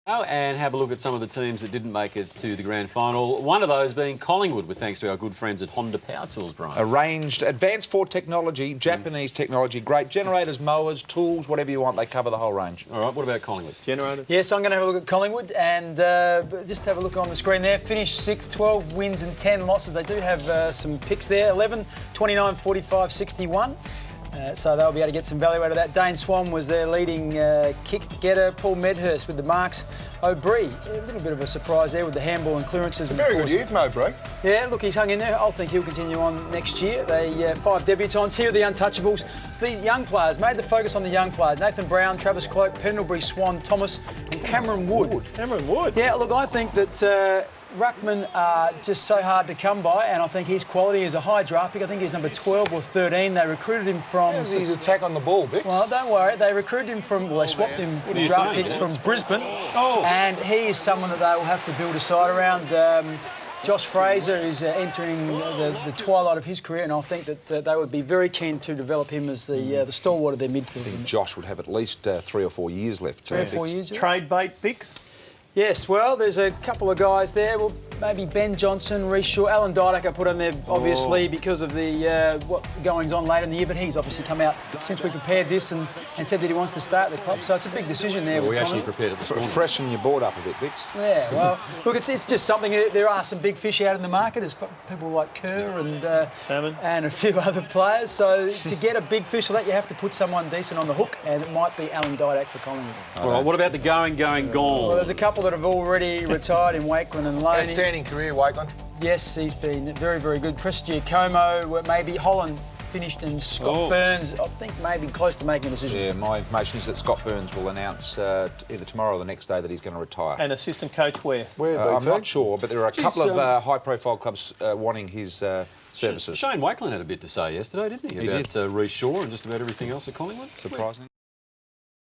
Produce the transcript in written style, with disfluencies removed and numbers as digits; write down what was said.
Oh, and have a look at some of the teams that didn't make it to the grand final. One of those being Collingwood, with thanks to our good friends at Honda Power Tools, Brian. Arranged, advanced Ford technology, Japanese technology, great generators, mowers, tools, whatever you want. They cover the whole range. All right, what about Collingwood? Generators? Yes, I'm going to have a look at Collingwood and just have a look on the screen there. Finished 6th, 12 wins and 10 losses. They do have some picks there, 11, 29, 45, 61. So they'll be able to get some value out of that. Dane Swan was their leading kick getter. Paul Medhurst with the marks. O'Brien, a little bit of a surprise there with the handball and clearances. Very good youth, Mowbray. Yeah, look, he's hung in there. I think he'll continue on next year. They 5 debutants. Here are the untouchables. These young players, made the focus on the young players. Nathan Brown, Travis Cloak, Pendlebury, Swan, Thomas and Cameron Wood. Cameron Wood? Yeah, look, I think that Ruckman are just so hard to come by, and I think his quality is a high draft pick. I think he's number 12 or 13. They recruited him from... How's his attack on the ball, Bix? Well, don't worry. They recruited him from... Well, they swapped him from draft picks from Brisbane. Oh. And he is someone that they will have to build a side around. Josh Fraser is entering the twilight of his career, and I think that they would be very keen to develop him as the stalwart of their midfield. I think Josh would have at least 3 or 4 years left. 3 or 4 years, yeah. Trade bait picks? Yes, well, there's a couple of guys there. Well, maybe Ben Johnson, Reece Shaw, Alan Didak I put on there, obviously, because of the what goings on later in the year. But he's obviously come out since we prepared this and said that he wants to start at the club. So it's a big decision there. Well, we actually prepared it this morning. Freshen your board up a bit, Bix. Yeah, well, look, it's just something. There are some big fish out in the market. There's people like Kerr and Salmon and a few other players. So to get a big fish like that, you have to put someone decent on the hook, and it might be Alan Didak for Collingwood. All right, what about the gone? Well, there's a couple that have already retired in Wakeland and Loney. Outstanding career, Wakeland. Yes, he's been very, very good. Prestia Como, maybe Holland finished, and Scott Burns, I think, maybe close to making a decision. Yeah, my information is that Scott Burns will announce either tomorrow or the next day that he's going to retire. And assistant coach where? I'm not sure, but there are a couple of high-profile clubs wanting his services. Shane Wakeland had a bit to say yesterday, didn't he? About Reece Shaw and just about everything else at Collingwood. Surprising.